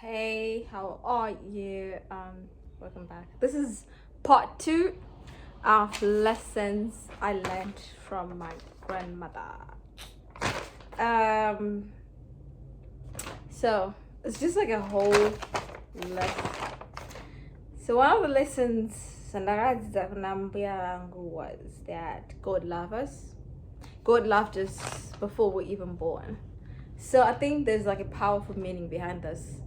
Hey, how are you? Welcome back. This is part two of lessons I learned from my grandmother. Um, so it's just like a whole lesson. So one of the lessons was that God loved us. God loved us before we were even born. So I think there's like a powerful meaning behind this.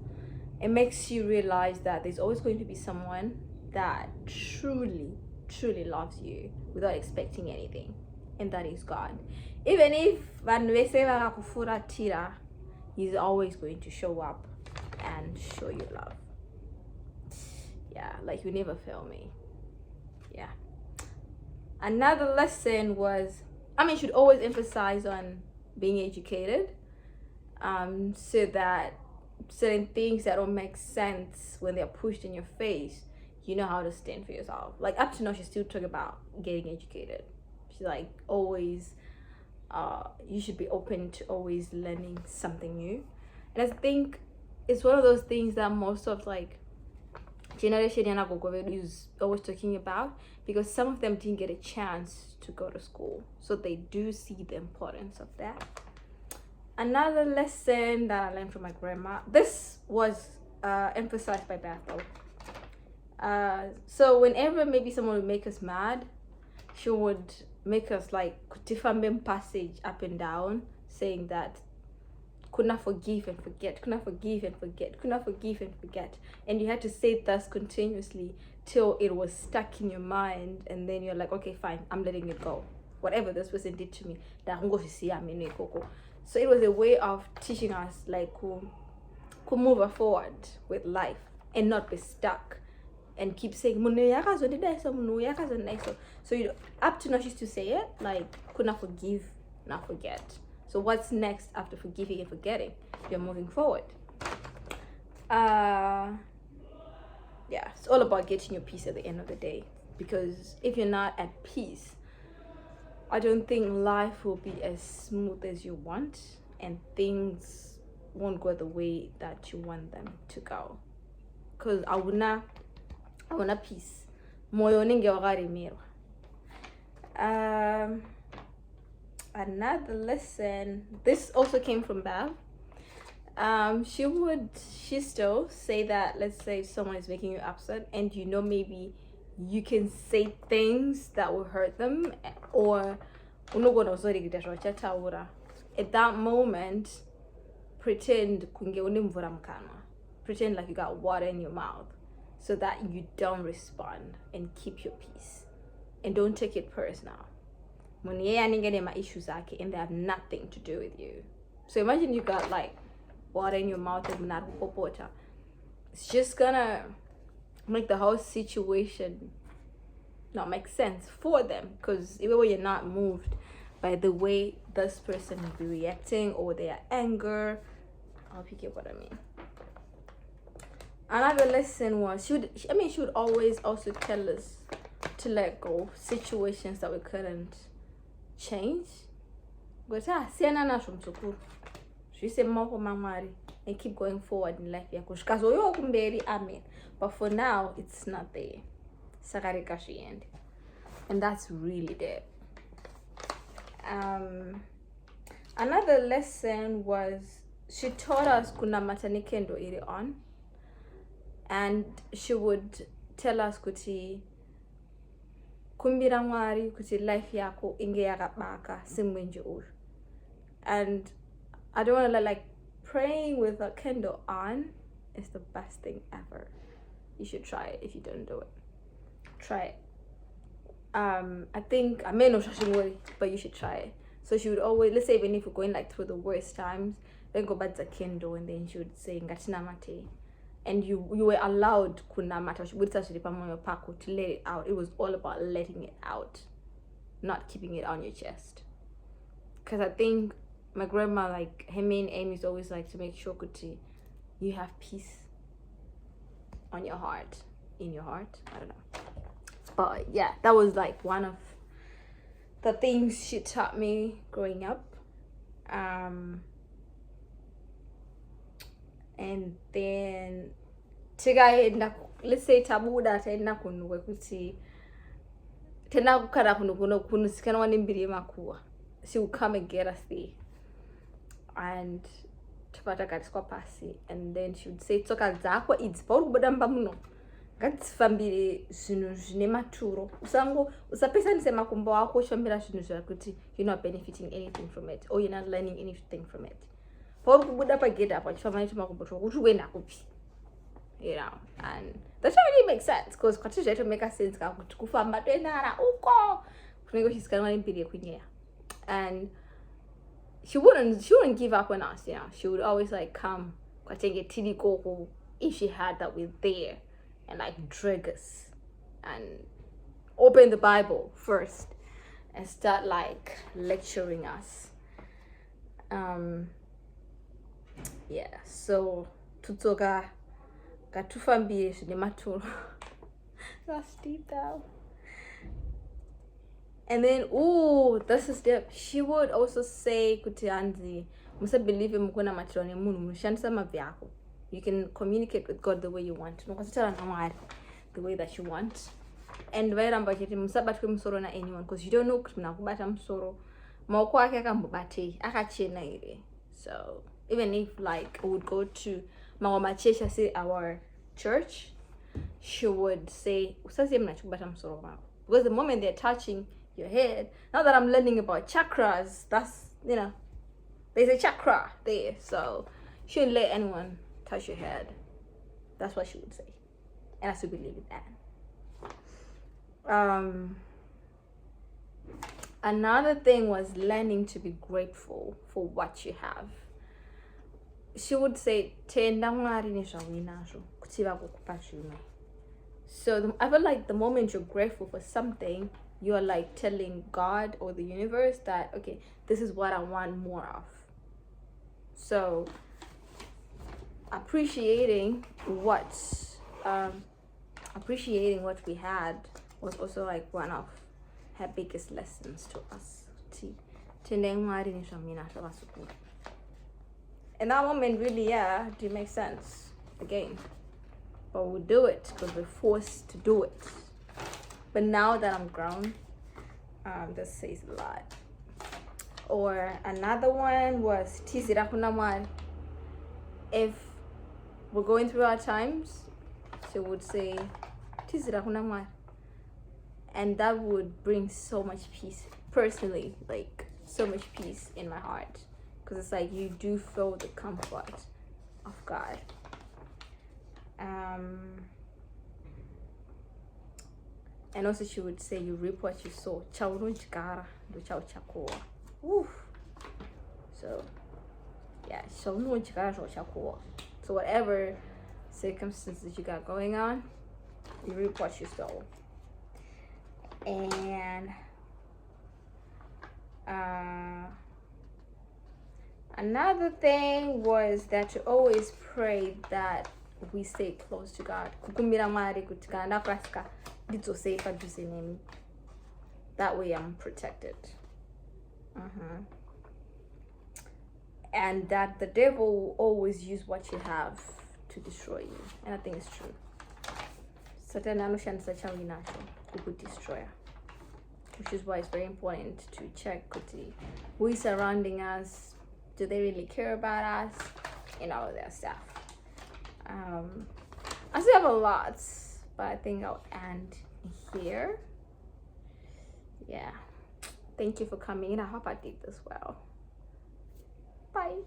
It makes you realize that there's always going to be someone that truly loves you without expecting anything, and that is God. Even if he's always going to show up and show you love. Yeah, like you never fail me. Yeah. Another lesson was, you should always emphasize on being educated, so that certain things that don't make sense when they're pushed in your face, you know how to stand for yourself. Like up to now, she's still talking about getting educated. She's like always, you should be open to always learning something new. And I think it's one of those things that most of like generation is always talking about, because some of them didn't get a chance to go to school, so they do see the importance of that. Another lesson that I learned from my grandma, this was emphasized by Bethel. So whenever maybe someone would make us mad, she would make us like different passage up and down, saying that could not forgive and forget, could not forgive and forget, could not forgive and forget. And you had to say this continuously till it was stuck in your mind, and then you're like, okay, fine, I'm letting it go. Whatever this person did to me, so it was a way of teaching us like who move forward with life and not be stuck and keep saying so you up to now she used to say it like could not forgive, not forget. So what's next after forgiving and forgetting? You're moving forward. Yeah, it's all about getting your peace at the end of the day, because if you're not at peace, I don't think life will be as smooth as you want, and things won't go the way that you want them to go. Because I wanna peace. Another lesson, this also came from Bev. She still say that, let's say someone is making you upset and maybe you can say things that will hurt them, or at that moment pretend like you got water in your mouth, so that you don't respond and keep your peace and don't take it personal. And they have nothing to do with you. So imagine you got like water in your mouth and not water. It's just gonna make the whole situation not make sense for them, because even when you're not moved by the way this person will be reacting or their anger, I hope you get what I mean. Another lesson was she would always also tell us to let go situations that we couldn't change. She said and keep going forward in life. Amen. But for now, it's not there. And that's really there. Another lesson was she taught us kuna matanikendo iri on, and she would tell us kuti kumbira mwari kuti life yako inge yakabaka simwenje uyu. And I don't want to like praying with a candle on is the best thing ever. You should try it. If you don't do it, try it. I think I may know shashingori, but you should try it. So she would always, let's say even if we're going like through the worst times, then go back to the candle, and then she would say ngatinamate, and you were allowed kunamata to let it out. It was all about letting it out, not keeping it on your chest. Because I think my grandma, like her main aim is always like to make sure kuti you have peace on your heart, in your heart. I don't know, but yeah, that was like one of the things she taught me growing up. and then tikaenda, let's say tabuda taenda kuno kwekuti tenda kukara kuno kunozikanwa nembiri yemakuwa. She would come and get us there, and topatagariswa pasi, and then she would say tsoka dzako idzi pauri kubuda mumba muno ngadzifambire zvinhu zvine maturo, usapesanise makumbo ako uchifambira zvinhu zvakuti you're not benefiting anything from it, or you're not learning anything from it. Pauri kubuda pagedhi apo achifamba nechemakumbo chokuti uenda kupi, you know. And that really makes sense, because kwati zvaito make sense kakuti kufamba toendara uko kunenge kuchizikanwa nembiri yekunyaya. And she wouldn't give up on us, you know. She would always like come kwatenge tiri koko if she had that we're there, and like drag us and open the Bible first and start like lecturing us. Yeah, so tutsoka katufambire zvine maturo. That's deep though. And then, this is deep. She would also say kuti anzi musa believe mukuna maturo nemunhu munoshandisa mabvi ako. You can communicate with God the way you want. The way that you want. And vairamba chiti musabatwe musoro na anyone, because you don't know kuti munakubata musoro maoko ake akambobatei akachena ere. So even if like we would go to Mama Chesha, say our church, she would say usazie mnachubata musoro wako, because the moment they're touching your head, now that I'm learning about chakras, that's, you know, there's a chakra there, so she wouldn't let anyone touch your head. That's what she would say, and I still believe in that. Another thing was learning to be grateful for what you have. She would say tenda mwari nezvauinazvo kuti vakukupa zvimwe. So I feel like the moment you're grateful for something, you're like telling God or the universe that, okay, this is what I want more of. So appreciating what we had was also like one of her biggest lessons to us. In that moment, really, yeah, it makes sense again, but we do it because we're forced to do it. But now that I'm grown, this says a lot. Or another one was tizira kuna mwari. If we're going through our times, she would say tizira kuna mwari, and that would bring so much peace personally, like so much peace in my heart, because it's like you do feel the comfort of God. And also she would say you reap what you sow. So yeah, so whatever circumstances you got going on, you reap what you sow. And another thing was that to always pray that we stay close to God. That way I'm protected. And that the devil will always use what you have to destroy you. And I think it's true. Satan anoshandisa chawinacho kukudestroy. Which is why it's very important to check who is surrounding us. Do they really care about us? And all of that stuff. I still have a lot, but I think I'll end here. Yeah. Thank you for coming in. I hope I did this well. Bye.